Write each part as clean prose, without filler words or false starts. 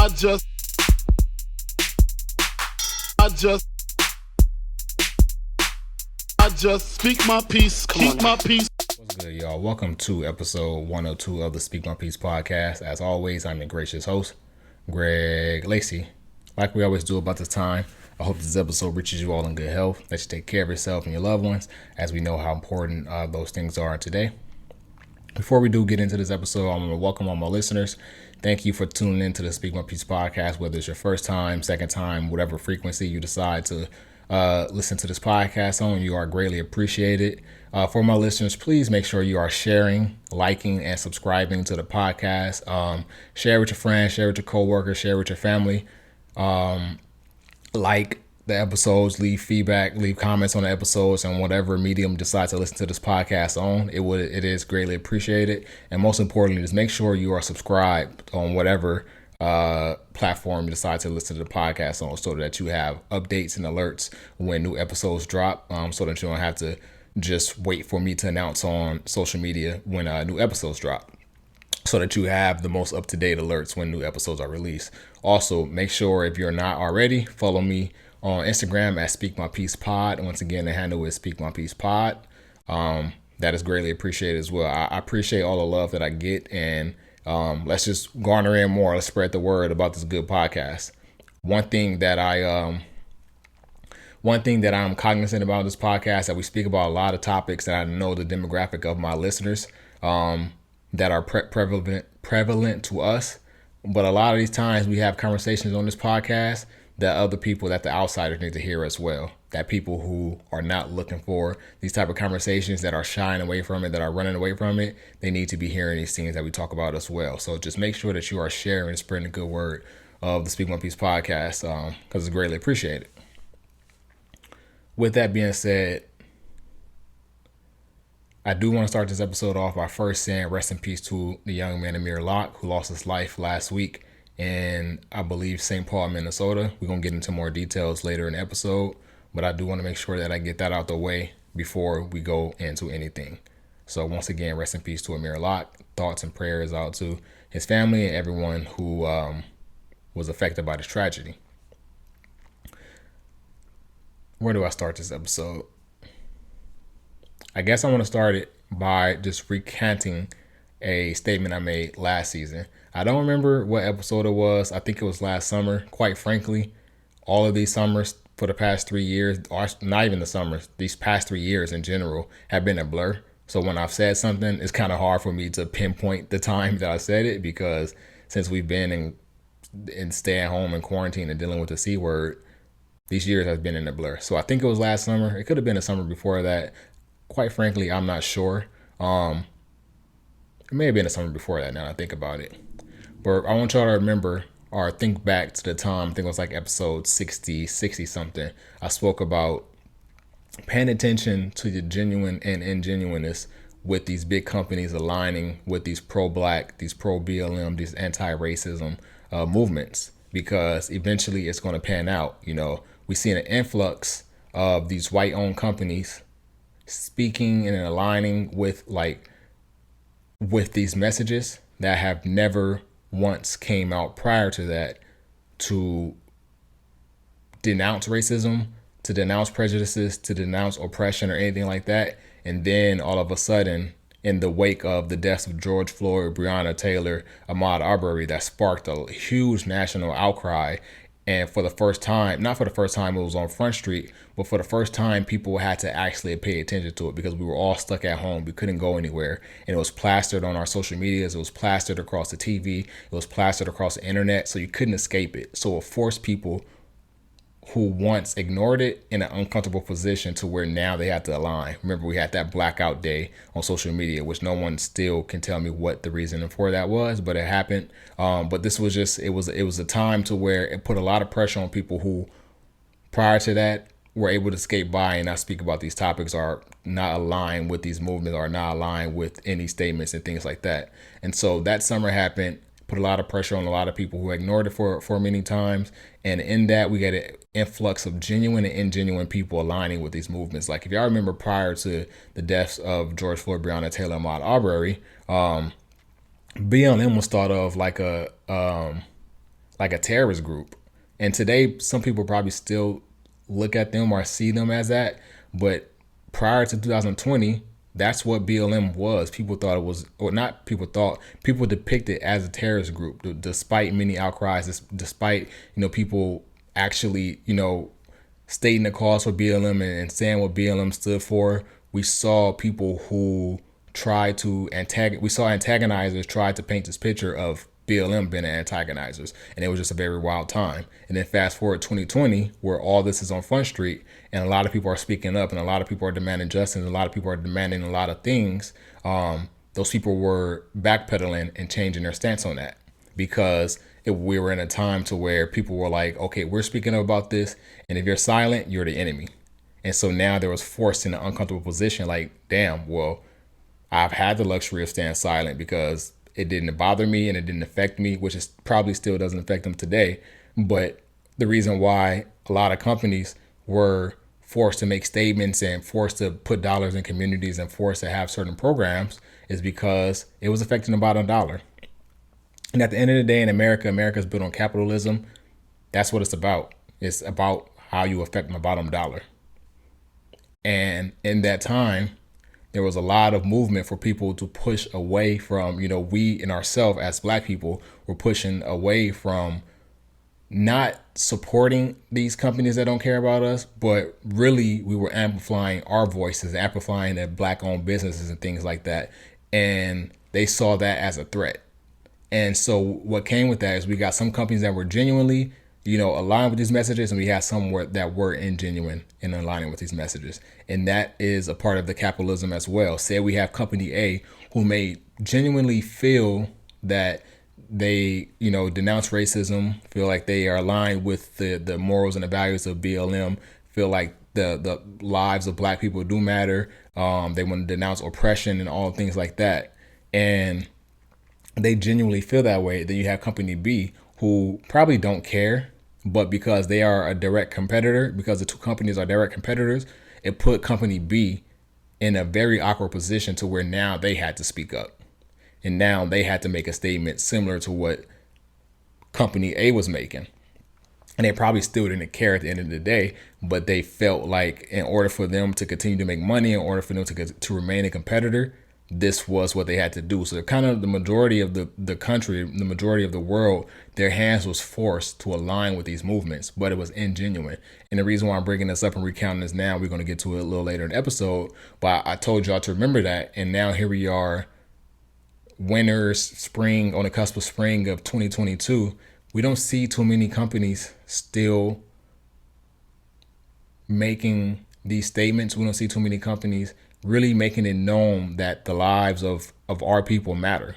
I just speak my peace, keep my peace. What's good, y'all? Welcome to episode 102 of the Speak My Peace podcast. As always, I'm your gracious host, Greg Lacey. Like we always do about this time, I hope this episode reaches you all in good health, that you take care of yourself and your loved ones, as we know how important those things are today. Before we do get into this episode, I'm going to welcome all my listeners. Thank you for tuning in to the Speak My Peace podcast, whether it's your first time, second time, whatever frequency you decide to listen to this podcast on. You are greatly appreciated. For my listeners, please make sure you are sharing, liking, and subscribing to the podcast. Share with your friends, share with your coworkers, share with your family. Like the episodes, leave feedback, leave comments on the episodes, and whatever medium you decide to listen to this podcast on. It is greatly appreciated. And most importantly, just make sure you are subscribed on whatever platform you decide to listen to the podcast on, so that you have updates and alerts when new episodes drop, so that you don't have to just wait for me to announce on social media when new episodes drop, so that you have the most up-to-date alerts when new episodes are released. Also, make sure, if you're not already, follow me on Instagram at Speak My Peace Pod. Once again, the handle is Speak My Peace Pod. That is greatly appreciated as well. I appreciate all the love that I get, and let's just garner in more. Let's spread the word about this good podcast. One thing that I'm cognizant about this podcast, that we speak about a lot of topics that I know the demographic of my listeners that are prevalent to us. But a lot of these times we have conversations on this podcast that other people, that the outsiders need to hear as well. That people who are not looking for these type of conversations, that are shying away from it, that are running away from it, they need to be hearing these things that we talk about as well. So just make sure that you are sharing and spreading the good word of the Speak My Peace podcast, because it's greatly appreciated. With that being said, I do want to start this episode off by first saying rest in peace to the young man Amir Locke, who lost his life last week in, I believe, St. Paul, Minnesota. We're going to get into more details later in the episode, but I do want to make sure that I get that out the way before we go into anything. So once again, rest in peace to Amir Locke. Thoughts and prayers out to his family and everyone who was affected by this tragedy. Where do I start this episode? I guess I want to start it by just recanting a statement I made last season. I don't remember what episode it was. I think it was last summer. Quite frankly, all of these summers for the past 3 years, or not even the summers, these past 3 years in general have been a blur. So when I've said something, it's kind of hard for me to pinpoint the time that I said it, because since we've been in staying home and quarantine and dealing with the C word, these years have been in a blur. So I think it was last summer. It could have been the summer before that. Quite frankly, I'm not sure. It may have been the summer before that, now that I think about it. But I want y'all to remember or think back to the time, I think it was like episode 60 something. I spoke about paying attention to the genuine and ingenuineness with these big companies aligning with these pro-black, these pro-BLM, these anti-racism movements, because eventually it's going to pan out. You know, we see an influx of these white-owned companies speaking and aligning with these messages that have never once came out prior to that, to denounce racism, to denounce prejudices, to denounce oppression or anything like that. And then all of a sudden, in the wake of the deaths of George Floyd, Breonna Taylor, Ahmaud Arbery, that sparked a huge national outcry. And for the first time, not for the first time it was on Front Street, but for the first time people had to actually pay attention to it, because we were all stuck at home. We couldn't go anywhere. And it was plastered on our social medias. It was plastered across the TV. It was plastered across the internet. So you couldn't escape it. So it forced people who once ignored it in an uncomfortable position to where now they had to align. Remember, we had that blackout day on social media, which no one still can tell me what the reason for that was, but it happened. But this was just, it was a time to where it put a lot of pressure on people who prior to that were able to skate by and not speak about these topics, or not align with these movements, or not align with any statements and things like that. And so that summer happened, put a lot of pressure on a lot of people who ignored it for many times. And in that, we get an influx of genuine and ingenuine people aligning with these movements. Like if y'all remember, prior to the deaths of George Floyd, Breonna Taylor, Ahmaud Arbery, BLM was thought of like a like a terrorist group. And today, some people probably still look at them or see them as that. But prior to 2020, that's what BLM was. People thought it was, or not people thought, people depicted it as a terrorist group, despite many outcries, despite, people actually, stating the cause for BLM and saying what BLM stood for. We saw people who tried to we saw antagonizers try to paint this picture of BLM being antagonizers, and it was just a very wild time. And then fast forward 2020, where all this is on Front Street, and a lot of people are speaking up, and a lot of people are demanding justice, and a lot of people are demanding a lot of things. Those people were backpedaling and changing their stance on that, because we were in a time to where people were like, okay, we're speaking about this, and if you're silent, you're the enemy. And so now there was forced in an uncomfortable position, like, damn, well, I've had the luxury of staying silent because it didn't bother me and it didn't affect me, which is probably still doesn't affect them today. But the reason why a lot of companies were forced to make statements and forced to put dollars in communities and forced to have certain programs is because it was affecting the bottom dollar. And at the end of the day, in America, America's built on capitalism. That's what it's about. It's about how you affect the bottom dollar. And in that time, there was a lot of movement for people to push away from, we in ourselves as Black people were pushing away from not supporting these companies that don't care about us, but really we were amplifying our voices, amplifying the Black-owned businesses and things like that. And they saw that as a threat. And so what came with that is we got some companies that were genuinely, aligned with these messages, and we had some that were ingenuine in aligning with these messages. And that is a part of the capitalism as well. Say we have company A who may genuinely feel that they, denounce racism, feel like they are aligned with the morals and the values of BLM, feel like the lives of Black people do matter. They want to denounce oppression and all things like that. And they genuinely feel that way. Then you have company B who probably don't care, but because they are a direct competitor, because the two companies are direct competitors, it put company B in a very awkward position to where now they had to speak up. And now they had to make a statement similar to what company A was making. And they probably still didn't care at the end of the day, but they felt like in order for them to continue to make money, in order for them to remain a competitor, this was what they had to do. So kind of the majority of the country, the majority of the world, their hands was forced to align with these movements, but it was ingenuine. And the reason why I'm bringing this up and recounting this now, we're going to get to it a little later in the episode, but I told y'all to remember that. And now here we are, spring, on the cusp of spring of 2022. We don't see too many companies still making these statements. We don't see too many companies really making it known that the lives of our people matter.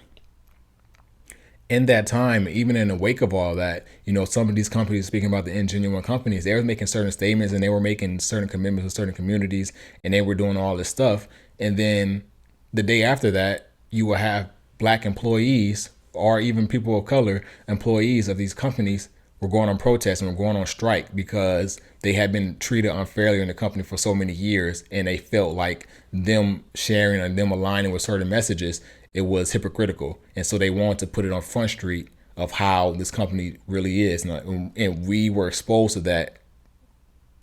In that time, even in the wake of all that, some of these companies, speaking about the ingenuine companies, they were making certain statements and they were making certain commitments to certain communities, and they were doing all this stuff. And then the day after that, you will have Black employees or even people of color employees of these companies were going on protest and were going on strike because they had been treated unfairly in the company for so many years, and they felt like them sharing and them aligning with certain messages, it was hypocritical. And so they wanted to put it on Front Street of how this company really is. And we were exposed to that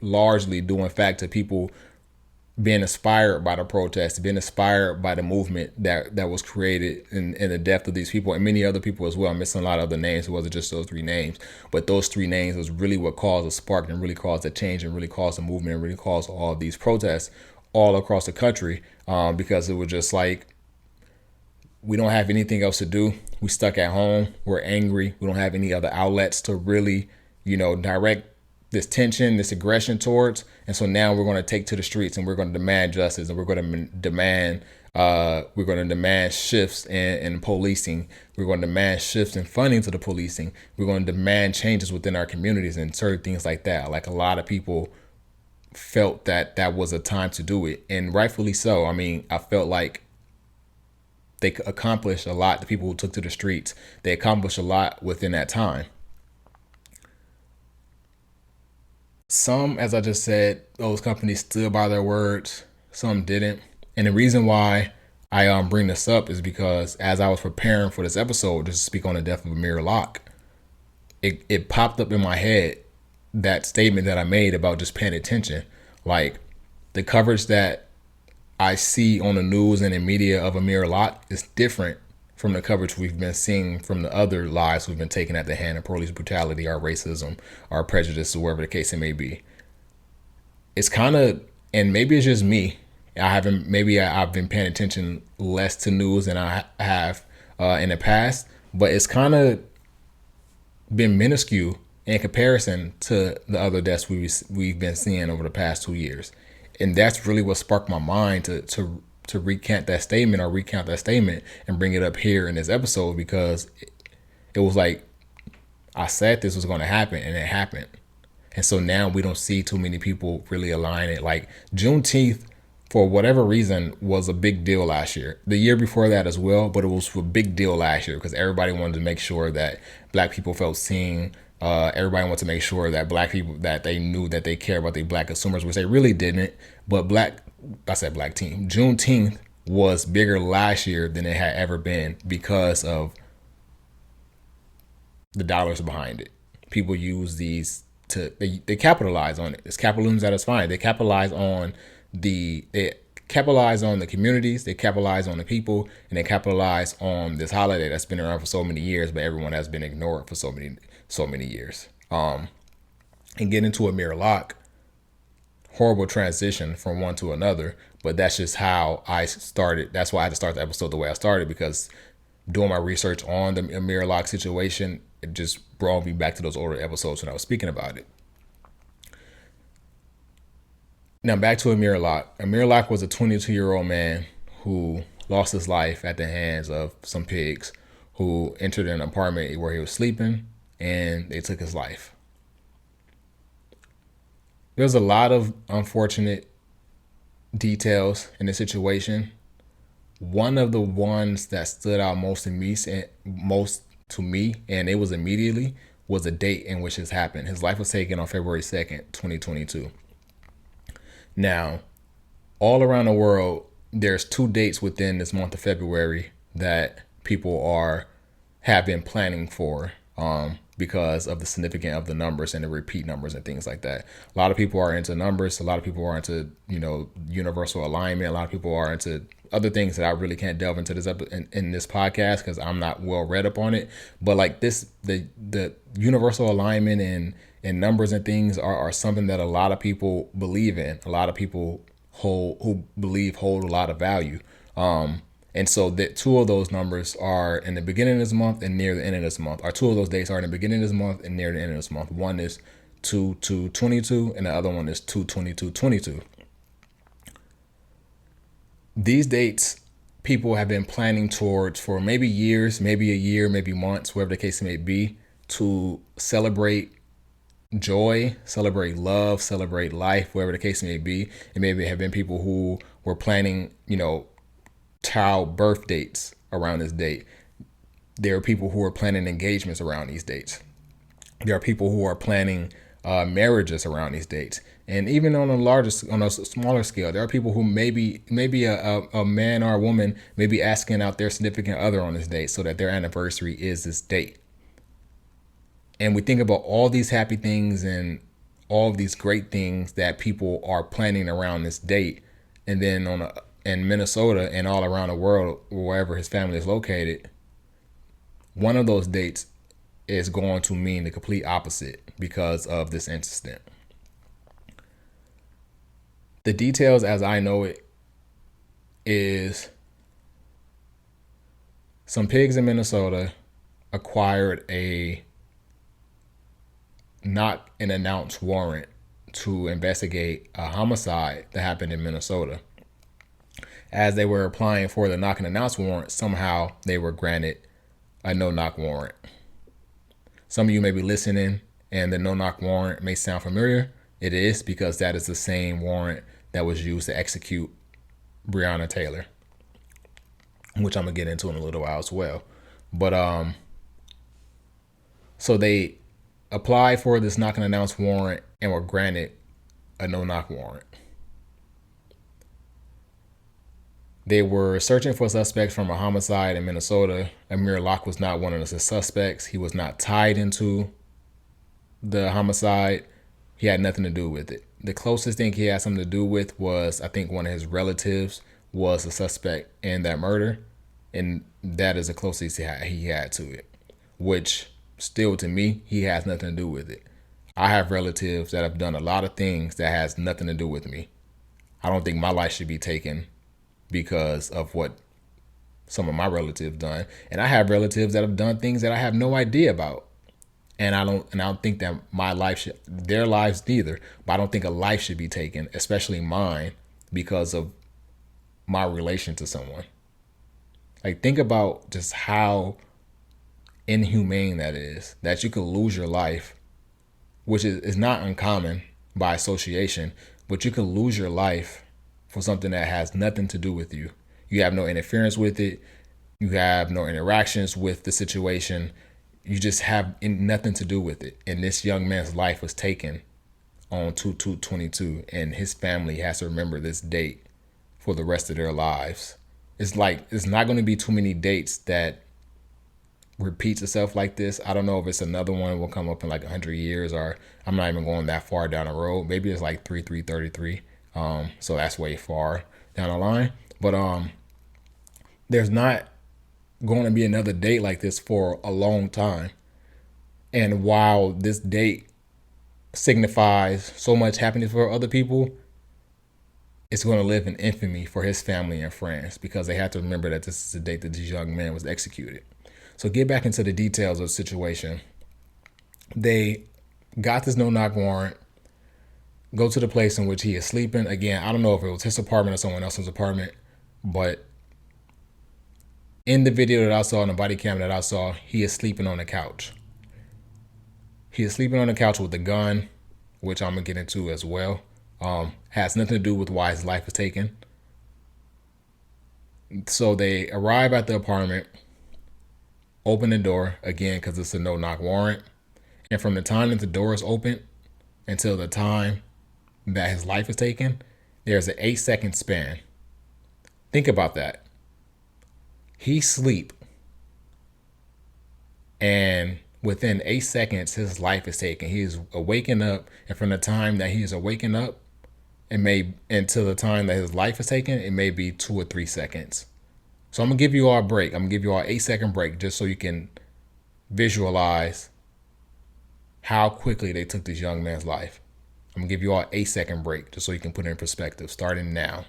largely due in fact to people being inspired by the protest, being inspired by the movement that was created in the depth of these people and many other people as well. I'm missing a lot of other names. It wasn't just those three names, but those three names was really what caused a spark and really caused a change and really caused a movement and really caused all of these protests all across the country, because it was just like, we don't have anything else to do. We stuck at home. We're angry. We don't have any other outlets to really, direct this tension, this aggression towards. And so now we're going to take to the streets and we're going to demand justice, and we're going to demand shifts in policing. We're going to demand shifts in funding to the policing. We're going to demand changes within our communities and certain things like that. Like, a lot of people felt that was a time to do it, and rightfully so. I mean, I felt like they accomplished a lot. The people who took to the streets, they accomplished a lot within that time. Some, as I just said, those companies stood by their words. Some didn't. And the reason why I bring this up is because as I was preparing for this episode, just to speak on the death of Amir Locke, it popped up in my head, that statement that I made about just paying attention. Like, the coverage that I see on the news and in media of Amir Locke is different from the coverage we've been seeing from the other lives we've been taking at the hand of police brutality, our racism, our prejudice, or whatever the case it may be. It's kind of, and maybe it's just me. I've been paying attention less to news than I have in the past, but it's kind of been minuscule in comparison to the other deaths we've been seeing over the past 2 years. And that's really what sparked my mind to recount that statement and bring it up here in this episode, because it was like, I said this was going to happen, and it happened. And so now we don't see too many people really align it. Like, Juneteenth, for whatever reason, was a big deal last year. The year before that as well, but it was a big deal last year because everybody wanted to make sure that Black people felt seen. Everybody wanted to make sure that Black people, that they knew that they care about the Black consumers, which they really didn't. But Black team. Juneteenth was bigger last year than it had ever been because of the dollars behind it. People use these they capitalize on it. It's capitalism at its finest. They capitalize on the communities, they capitalize on the people, and they capitalize on this holiday that's been around for so many years, but everyone has been ignored for so many years. And getting into Amir Locke, horrible transition from one to another, but that's just how I started. That's why I had to start the episode the way I started, because doing my research on the Amir Locke situation, it just brought me back to those older episodes when I was speaking about it. Now back to Amir Locke. Amir Locke was a 22-year-old man who lost his life at the hands of some pigs who entered an apartment where he was sleeping, and they took his life. There's a lot of unfortunate details in the situation. One of the ones that stood out most to me, and it was immediately, was the date in which this happened. His life was taken on February 2nd, 2022. Now, all around the world, there's 2 dates within this month of February that people have been planning for because of the significance of the numbers and the repeat numbers and things like that. A lot of people are into numbers. A lot of people are into, universal alignment. A lot of people are into other things that I really can't delve into in this podcast because I'm not well read up on it. But like this, the universal alignment and numbers and things are something that a lot of people believe in. A lot of people hold a lot of value. And so that 2 of those numbers are in the beginning of this month and near the end of this month. Or 2 of those dates are in the beginning of this month and near the end of this month. One is 2/2/22 and the other one is 2/22/22. These dates people have been planning towards for maybe years, maybe a year, maybe months, whatever the case may be, to celebrate joy, celebrate love, celebrate life, whatever the case may be. And maybe have been people who were planning, child birth dates around this date. There are people who are planning engagements around these dates. There are people who are planning marriages around these dates. And even on a smaller scale, there are people who maybe a man or a woman may be asking out their significant other on this date so that their anniversary is this date. And we think about all these happy things and all of these great things that people are planning around this date. And then in Minnesota and all around the world, wherever his family is located, one of those dates is going to mean the complete opposite because of this incident. The details as I know it is some pigs in Minnesota acquired a knock and announce warrant to investigate a homicide that happened in Minnesota. As they were applying for the knock and announce warrant, somehow they were granted a no-knock warrant. Some of you may be listening and the no-knock warrant may sound familiar. It is, because that is the same warrant that was used to execute Breonna Taylor, which I'm going to get into in a little while as well. But so they applied for this knock and announce warrant and were granted a no-knock warrant. They were searching for suspects from a homicide in Minnesota. Amir Locke was not one of the suspects. He was not tied into the homicide, he had nothing to do with it. The closest thing he had something to do with was, I think, one of his relatives was a suspect in that murder, and that is the closest he had to it. Which, still to me, he has nothing to do with it. I have relatives that have done a lot of things that has nothing to do with me. I don't think my life should be taken because of what some of my relatives done, and I have relatives that have done things that I have no idea about. And I don't think that my life should, their lives neither, but I don't think a life should be taken, especially mine, because of my relation to someone. Like, think about just how inhumane that is, that you could lose your life, which is not uncommon by association, but you could lose your life for something that has nothing to do with you. You have no interference with it. You have no interactions with the situation. You just have nothing to do with it. And this young man's life was taken on 2/2/22, and his family has to remember this date for the rest of their lives. It's like, it's not going to be too many dates that repeats itself like this. I don't know if it's another one will come up in like 100 years, or I'm not even going that far down the road. Maybe it's like 3333. So that's way far down the line. But there's not going to be another date like this for a long time. And while this date signifies so much happiness for other people, it's going to live in infamy for his family and friends, because they have to remember that this is the date that this young man was executed. So get back into the details of the situation. They got this no-knock warrant, go to the place in which he is sleeping. Again, I don't know if it was his apartment or someone else's apartment, but in the video that I saw, in the body cam that I saw, he is sleeping on the couch. He is sleeping on the couch with a gun, which I'm going to get into as well. Has nothing to do with why his life was taken. So they arrive at the apartment, open the door, again, because it's a no-knock warrant. And from the time that the door is open until the time that his life is taken, there's an 8-second span. Think about that. He sleep, and within 8 seconds, his life is taken. He is waking up, and from the time that he is waking up, until the time that his life is taken, it may be 2 or 3 seconds. So I'm gonna give you all a break. I'm gonna give you all an 8-second break, just so you can visualize how quickly they took this young man's life. I'm gonna give you all an 8-second break, just so you can put it in perspective, starting now.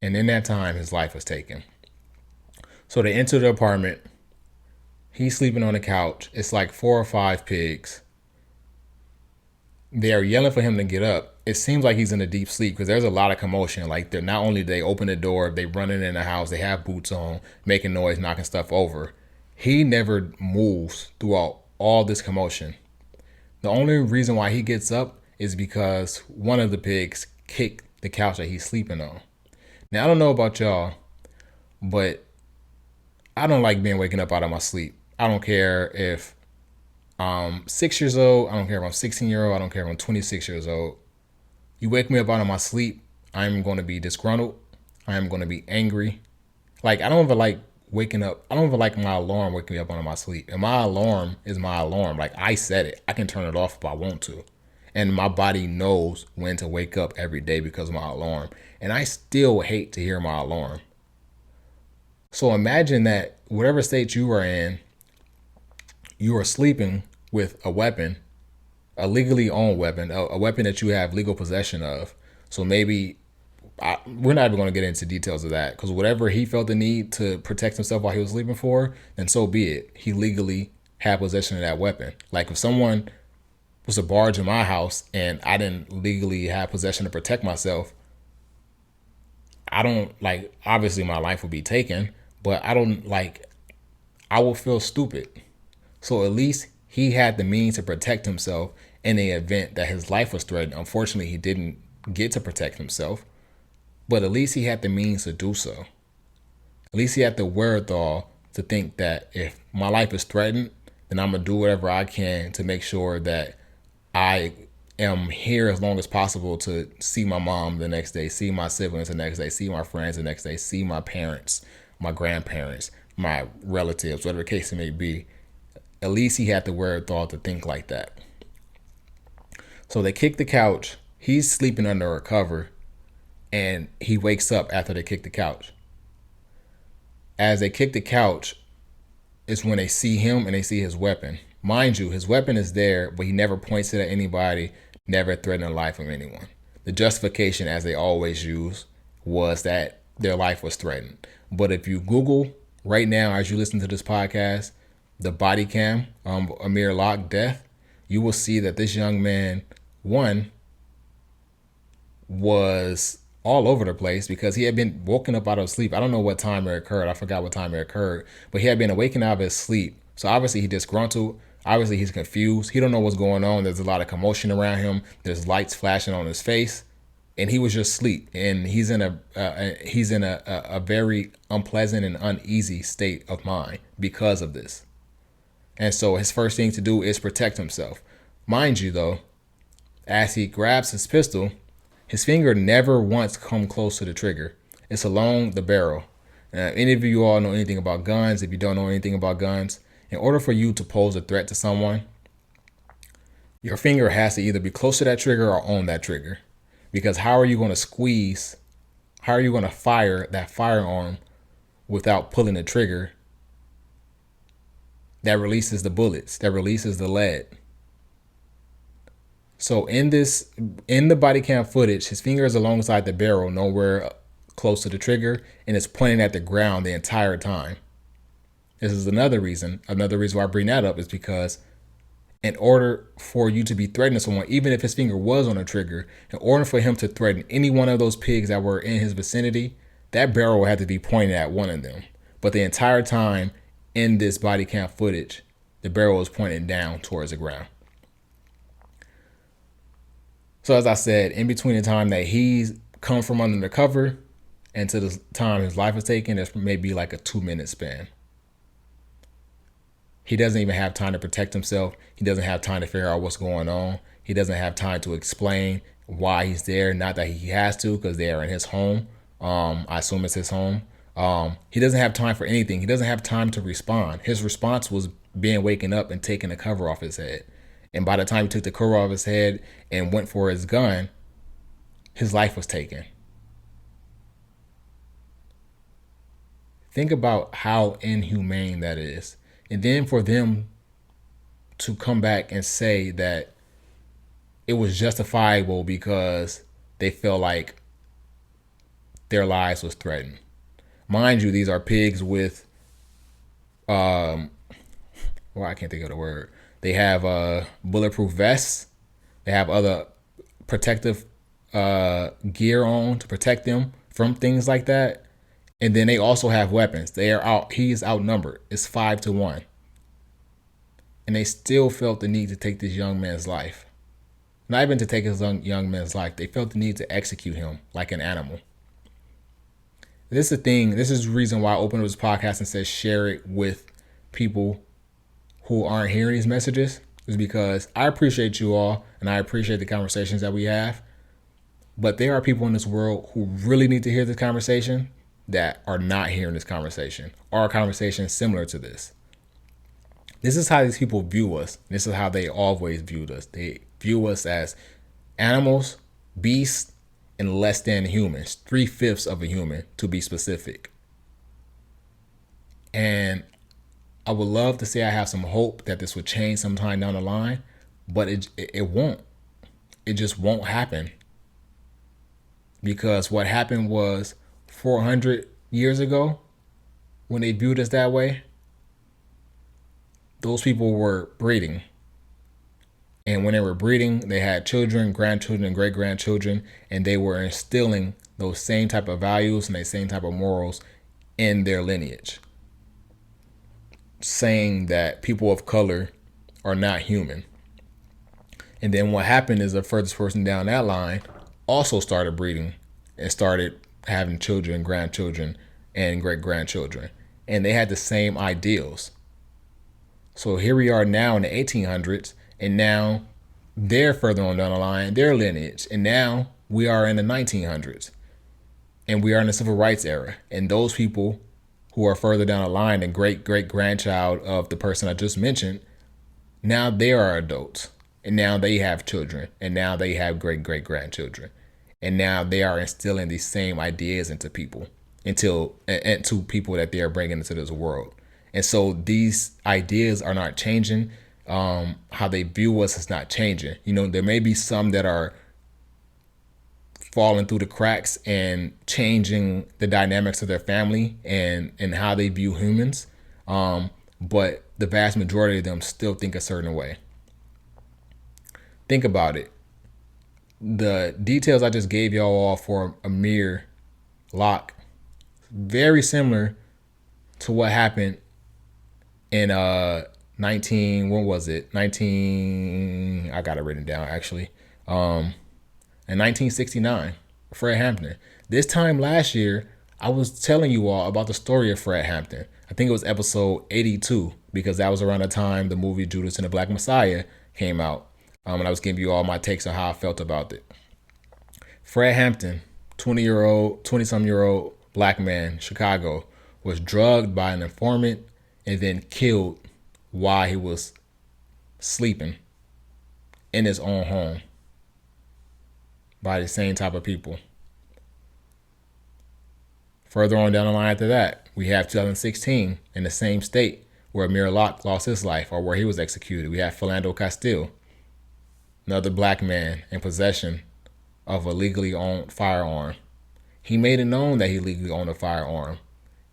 And in that time, his life was taken. So they enter the apartment. He's sleeping on the couch. It's like 4 or 5 pigs. They are yelling for him to get up. It seems like he's in a deep sleep, because there's a lot of commotion. Like, they're not only they open the door, they running in the house, they have boots on, making noise, knocking stuff over. He never moves throughout all this commotion. The only reason why he gets up is because one of the pigs kicked the couch that he's sleeping on. Now, I don't know about y'all, but I don't like being waking up out of my sleep. I don't care if I'm 6 years old. I don't care if I'm 16-year-old. I don't care if I'm 26 years old. You wake me up out of my sleep, I'm going to be disgruntled. I am going to be angry. Like, I don't even like waking up. I don't even like my alarm waking me up out of my sleep. And my alarm is my alarm. Like, I set it. I can turn it off if I want to. And my body knows when to wake up every day because of my alarm. And I still hate to hear my alarm. So imagine that whatever state you are in, you are sleeping with a weapon, a legally owned weapon, a weapon that you have legal possession of. So maybe, we're not even going to get into details of that, because whatever he felt the need to protect himself while he was sleeping for, then so be it. He legally had possession of that weapon. Like, if someone was to barge in my house and I didn't legally have possession to protect myself, I don't, like, obviously my life would be taken, but I will feel stupid. So at least he had the means to protect himself in the event that his life was threatened. Unfortunately, he didn't get to protect himself, but at least he had the means to do so. At least he had the wherewithal to think that if my life is threatened, then I'm going to do whatever I can to make sure that I am here as long as possible to see my mom the next day, see my siblings the next day, see my friends the next day, see my parents, my grandparents, my relatives, whatever the case it may be. At least he had the wherewithal to think like that. So they kick the couch. He's sleeping under a cover, and he wakes up after they kick the couch. As they kick the couch, it's when they see him and they see his weapon. Mind you, his weapon is there, but he never points it at anybody, never threatened the life of anyone. The justification, as they always use, was that their life was threatened. But if you Google right now, as you listen to this podcast, the body cam, Amir Locke death, you will see that this young man, one, was all over the place because he had been woken up out of sleep. I don't know what time it occurred. I forgot what time it occurred, but he had been awakened out of his sleep. So obviously he's disgruntled. Obviously he's confused. He don't know what's going on. There's a lot of commotion around him. There's lights flashing on his face, and he was just asleep. And he's in a very unpleasant and uneasy state of mind because of this. And so his first thing to do is protect himself. Mind you, though, as he grabs his pistol, his finger never once come close to the trigger. It's along the barrel. Any of you all know anything about guns? If you don't know anything about guns, in order for you to pose a threat to someone, your finger has to either be close to that trigger or on that trigger. Because how are you going to squeeze? How are you going to fire that firearm without pulling the trigger that releases the bullets, that releases the lead? So in the body cam footage, his finger is alongside the barrel, nowhere close to the trigger, and it's pointing at the ground the entire time. This is another reason why I bring that up is because in order for you to be threatening someone, even if his finger was on the trigger, in order for him to threaten any one of those pigs that were in his vicinity, that barrel had to be pointed at one of them. But the entire time in this body cam footage, the barrel was pointing down towards the ground. So as I said, in between the time that he's come from under the cover and to the time his life was taken, there's maybe like a 2-minute span. He doesn't even have time to protect himself. He doesn't have time to figure out what's going on. He doesn't have time to explain why he's there. Not that he has to, because they are in his home. I assume it's his home. He doesn't have time for anything. He doesn't have time to respond. His response was being waken up and taking the cover off his head. And by the time he took the cover off his head and went for his gun, his life was taken. Think about how inhumane that is. And then for them to come back and say that it was justifiable because they felt like their lives was threatened. Mind you, these are pigs with, I can't think of the word. They have bulletproof vests. They have other protective gear on to protect them from things like that. And then they also have weapons. They are out. He is outnumbered. It's 5-1. And they still felt the need to take this young man's life. Not even to take his young man's life. They felt the need to execute him like an animal. This is the thing. This is the reason why I opened this podcast and said share it with people who aren't hearing these messages. Is because I appreciate you all and I appreciate the conversations that we have. But there are people in this world who really need to hear this conversation that are not hearing this conversation or a conversation similar to this. This is how these people view us. This is how they always viewed us. They view us as animals, beasts, and less than humans. 3/5 of a human, to be specific. And I would love to say I have some hope that this would change sometime down the line, but it won't. It just won't happen. Because what happened was 400 years ago, when they viewed us that way, those people were breeding. And when they were breeding, they had children, grandchildren, and great-grandchildren, and they were instilling those same type of values and the same type of morals in their lineage, saying that people of color are not human. And then what happened is the furthest person down that line also started breeding and started having children, grandchildren, and great-grandchildren. And they had the same ideals. So here we are now in the 1800s, and now they're further on down the line, their lineage. And now we are in the 1900s and we are in the civil rights era. And those people who are further down the line and great great grandchild of the person I just mentioned, now they are adults. And now they have children. And now they have great great grandchildren. And now they are instilling these same ideas into people, into people that they are bringing into this world. And so these ideas are not changing. How they view us is not changing. You know, there may be some that are falling through the cracks and changing the dynamics of their family and how they view humans. But the vast majority of them still think a certain way. Think about it. The details I just gave y'all all for Amir Locke, very similar to what happened in 19, when was it? 19, I got it written down actually. In 1969, Fred Hampton. This time last year, I was telling you all about the story of Fred Hampton. I think it was episode 82, because that was around the time the movie Judas and the Black Messiah came out. And I was giving you all my takes on how I felt about it. Fred Hampton, 20-some-year-old black man, Chicago, was drugged by an informant and then killed while he was sleeping in his own home by the same type of people. Further on down the line after that, we have 2016 in the same state where Amir Locke lost his life, or where he was executed. We have Philando Castile, another black man in possession of a legally owned firearm. He made it known that he legally owned a firearm.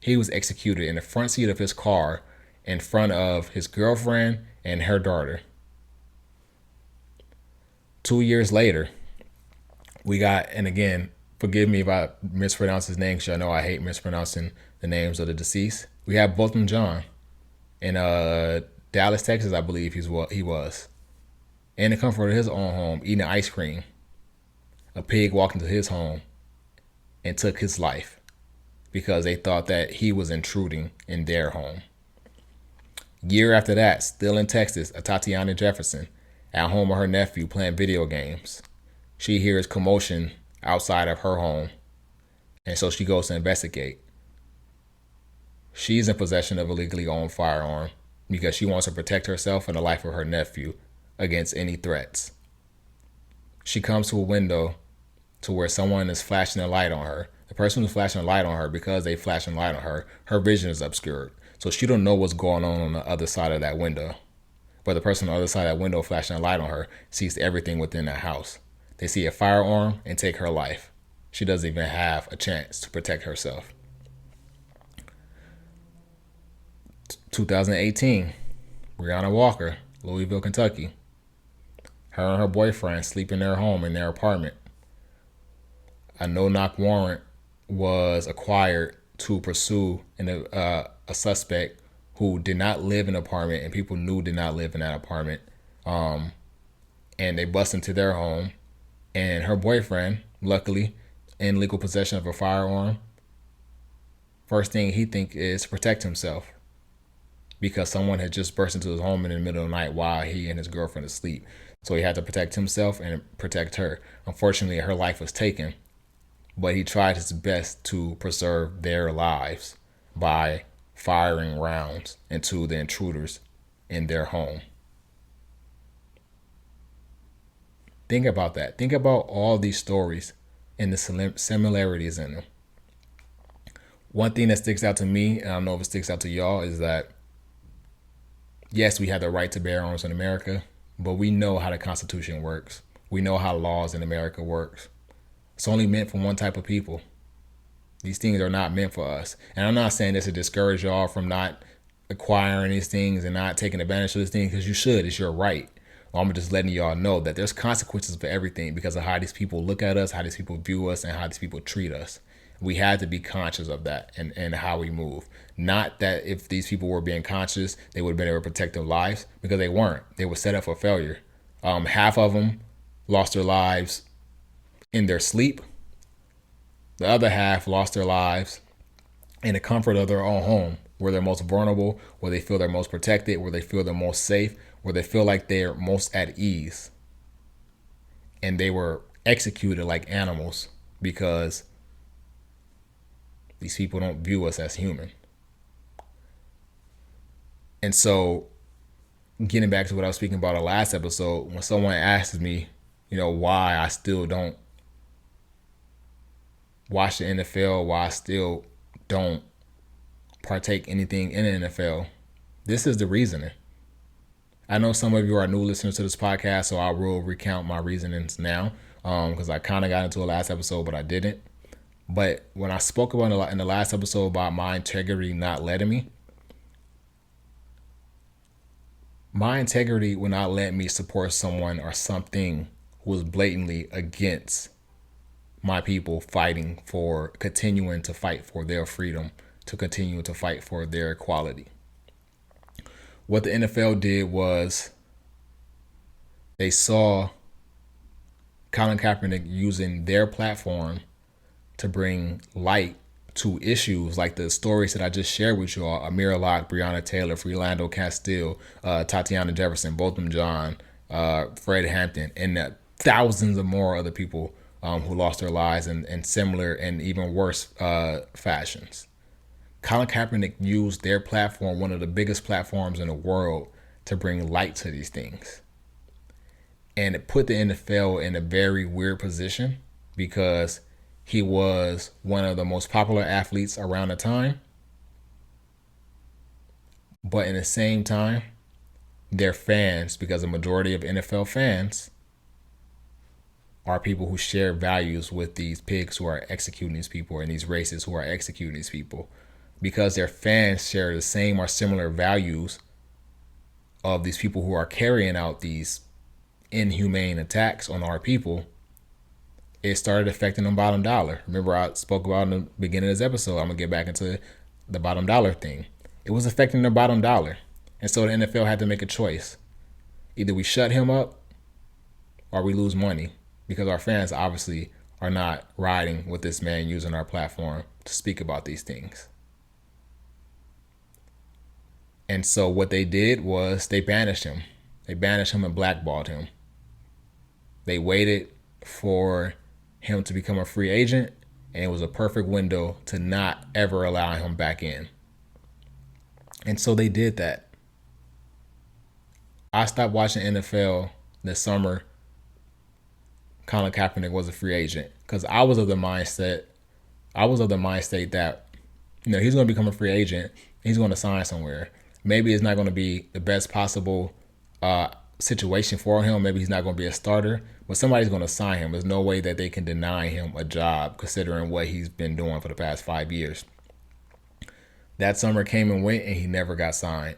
He was executed in the front seat of his car in front of his girlfriend and her daughter. 2 years later, we got, and again, forgive me if I mispronounce his name, because I know I hate mispronouncing the names of the deceased. We have Botham John in Dallas, Texas, I believe he was. In the comfort of his own home, eating ice cream. A pig walked into his home and took his life because they thought that he was intruding in their home. Year after that, still in Texas, a Tatiana Jefferson at home with her nephew playing video games. She hears commotion outside of her home, and so she goes to investigate. She's in possession of a legally owned firearm because she wants to protect herself and the life of her nephew against any threats. She comes to a window to where someone is flashing a light on her. The person who's flashing a light on her, because they flashing a light on her, her vision is obscured. So she don't know what's going on the other side of that window. But the person on the other side of that window flashing a light on her sees everything within that house. They see a firearm and take her life. She doesn't even have a chance to protect herself. 2018, Breonna Walker, Louisville, Kentucky. Her and her boyfriend sleep in their home, in their apartment. A no-knock warrant was acquired to pursue a suspect who did not live in an apartment, and people knew did not live in that apartment. And they bust into their home, and her boyfriend, luckily, in legal possession of a firearm. First thing he think is to protect himself, because someone had just burst into his home in the middle of the night while he and his girlfriend are asleep. So he had to protect himself and protect her. Unfortunately, her life was taken, but he tried his best to preserve their lives by firing rounds into the intruders in their home. Think about that. Think about all these stories and the similarities in them. One thing that sticks out to me, and I don't know if it sticks out to y'all, is that yes, we have the right to bear arms in America, but we know how the Constitution works. We know how laws in America works. It's only meant for one type of people. These things are not meant for us. And I'm not saying this to discourage y'all from not acquiring these things and not taking advantage of these things, because you should. It's your right. I'm just letting y'all know that there's consequences for everything because of how these people look at us, how these people view us, and how these people treat us. We had to be conscious of that and how we move. Not that if these people were being conscious, they would have been able to protect their lives, because they weren't. They were set up for failure. Half of them lost their lives in their sleep. The other half lost their lives in the comfort of their own home, where they're most vulnerable, where they feel they're most protected, where they feel they're most safe, where they feel like they're most at ease. and they were executed like animals because these people don't view us as human. And so, getting back to what I was speaking about in the last episode, when someone asks me, why I still don't watch the NFL, why I still don't partake anything in the NFL, this is the reasoning. I know some of you are new listeners to this podcast, so I will recount my reasonings now, because I kind of got into a last episode, but I didn't. But when I spoke about in the last episode about my integrity not letting me, my integrity will not let me support someone or something who is blatantly against my people continuing to fight for their freedom, to continue to fight for their equality. What the NFL did was they saw Colin Kaepernick using their platform to bring light to issues like the stories that I just shared with you all: Amir Locke, Breonna Taylor, Philando Castile, Tatiana Jefferson, Botham Jean, Fred Hampton, and thousands of more other people who lost their lives in similar and even worse fashions. Colin Kaepernick used their platform, one of the biggest platforms in the world, to bring light to these things. And it put the NFL in a very weird position because he was one of the most popular athletes around the time. But in the same time, their fans, because the majority of NFL fans are people who share values with these pigs who are executing these people and these racists who are executing these people, because their fans share the same or similar values of these people who are carrying out these inhumane attacks on our people, it started affecting them bottom dollar. Remember, I spoke about in the beginning of this episode, I'm going to get back into the bottom dollar thing. It was affecting their bottom dollar. And so the NFL had to make a choice. Either we shut him up or we lose money, because our fans obviously are not riding with this man using our platform to speak about these things. And so what they did was they banished him. They banished him and blackballed him. They waited for him to become a free agent, and it was a perfect window to not ever allow him back in. And so they did that. I stopped watching NFL this summer. Colin Kaepernick was a free agent because I was of the mindset that he's going to become a free agent. He's going to sign somewhere. Maybe it's not going to be the best possible situation for him. Maybe he's not going to be a starter, but somebody's going to sign him. There's no way that they can deny him a job considering what he's been doing for the past 5 years. That summer came and went, and he never got signed.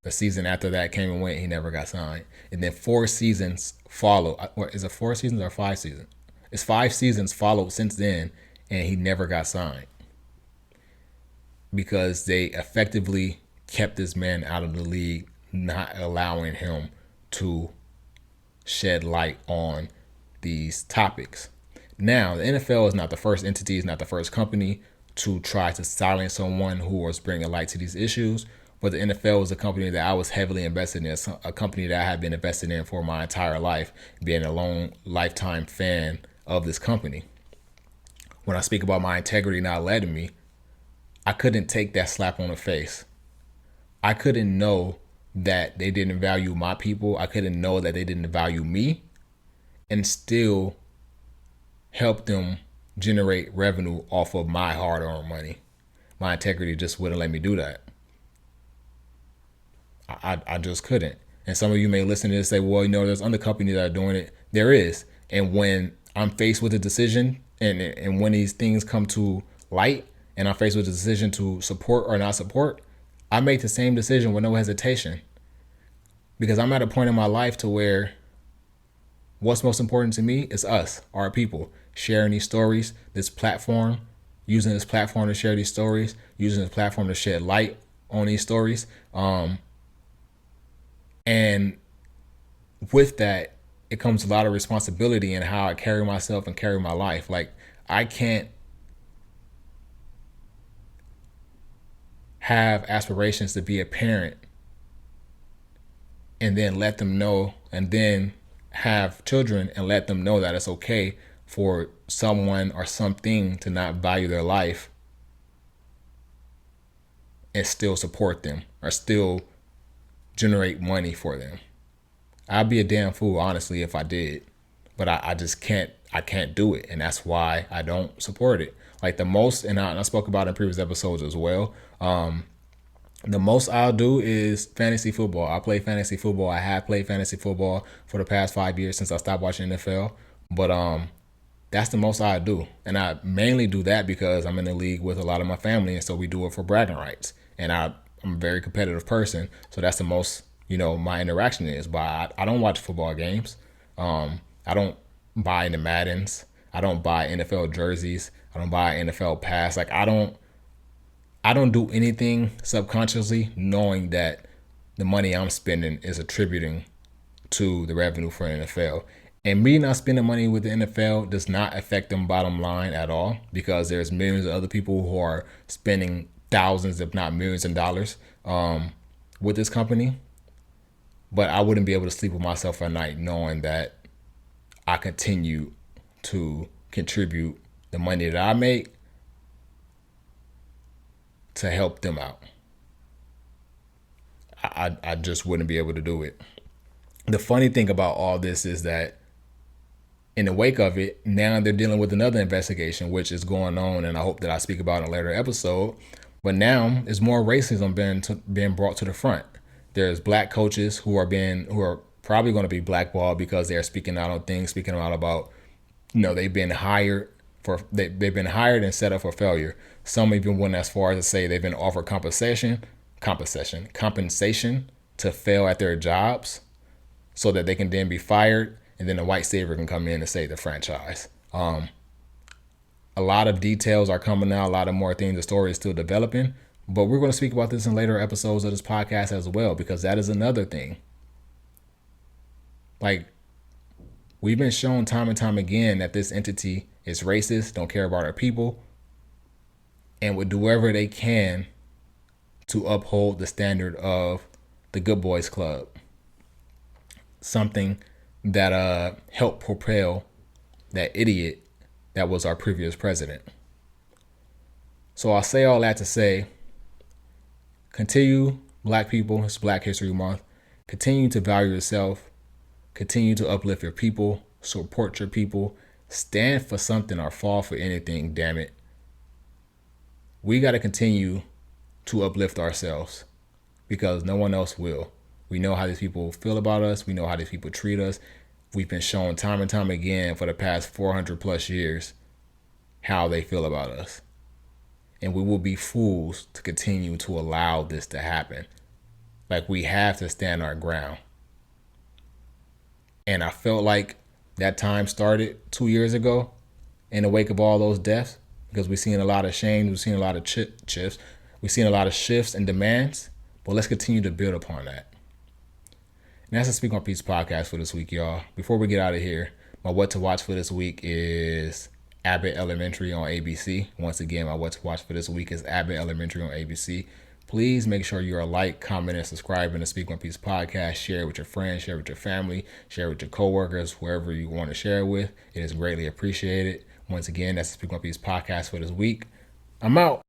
The season after that came and went, he never got signed. And then 4 seasons followed. Is it 4 seasons or 5 seasons? It's 5 seasons followed since then, and he never got signed. Because they effectively kept this man out of the league, not allowing him to shed light on these topics. Now, the NFL is not the first entity, is not the first company to try to silence someone who was bringing light to these issues. But the NFL was a company that I was heavily invested in, a company that I have been invested in for my entire life, being a long lifetime fan of this company. When I speak about my integrity not letting me, I couldn't take that slap on the face. I couldn't know that they didn't value my people. I couldn't know that they didn't value me and still help them generate revenue off of my hard-earned money. My integrity just wouldn't let me do that. I just couldn't. And some of you may listen to this and say, well, there's other companies that are doing it. There is. And when I'm faced with a decision and when these things come to light and I'm faced with a decision to support or not support, I make the same decision with no hesitation. Because I'm at a point in my life to where what's most important to me is us, our people, sharing these stories, this platform, using this platform to share these stories, using this platform to shed light on these stories. And with that, it comes a lot of responsibility in how I carry myself and carry my life. Like, I can't have aspirations to be a parent and then let them know and then have children and let them know that it's okay for someone or something to not value their life and still support them or still generate money for them. I'd be a damn fool, honestly, if I did. But I just can't do it. And that's why I don't support it. Like the most, and I spoke about it in previous episodes as well. The most I'll do is fantasy football. I play fantasy football. I have played fantasy football for the past 5 years since I stopped watching NFL. But that's the most I do. And I mainly do that because I'm in the league with a lot of my family. And so we do it for bragging rights. And I'm a very competitive person. So that's the most, my interaction is. But I don't watch football games. I don't buy into Maddens. I don't buy NFL jerseys. I don't buy NFL pass. Like I don't do anything subconsciously knowing that the money I'm spending is attributing to the revenue for the NFL. And me not spending money with the NFL does not affect them bottom line at all because there's millions of other people who are spending thousands, if not millions of dollars with this company. But I wouldn't be able to sleep with myself at night knowing that I continue to contribute the money that I make to help them out. I just wouldn't be able to do it. The funny thing about all this is that in the wake of it, now they're dealing with another investigation, which is going on, and I hope that I speak about in a later episode. But now there's more racism being brought to the front. There's black coaches who are probably going to be blackballed because they're speaking out on things, speaking out about, they've been hired and set up for failure. Some even went as far as to say they've been offered compensation to fail at their jobs so that they can then be fired and then the white savior can come in and save the franchise. A lot of details are coming out, a lot of more things. The story is still developing, but we're going to speak about this in later episodes of this podcast as well, because that is another thing. Like, we've been shown time and time again that this entity is racist, don't care about our people, and would do whatever they can to uphold the standard of the Good Boys Club. Something that helped propel that idiot that was our previous president. So I'll say all that to say, continue, black people, it's Black History Month, continue to value yourself, continue to uplift your people, support your people, stand for something or fall for anything, damn it. We got to continue to uplift ourselves because no one else will. We know how these people feel about us. We know how these people treat us. We've been shown time and time again for the past 400 plus years how they feel about us. And we will be fools to continue to allow this to happen. Like, we have to stand our ground. And I felt like that time started 2 years ago in the wake of all those deaths, because we've seen a lot of shame, we've seen a lot of shifts, we've seen a lot of shifts and demands, but let's continue to build upon that. And that's the Speak on Peace podcast for this week, y'all. Before we get out of here, my what to watch for this week is Abott Elementary on ABC. Once again, my what to watch for this week is Abott Elementary on ABC. Please make sure you are like, comment, and subscribing to Speak on Peace podcast. Share it with your friends, share it with your family, share it with your coworkers, whoever you want to share it with. It is greatly appreciated. Once again, that's the Speak on Peace podcast for this week. I'm out.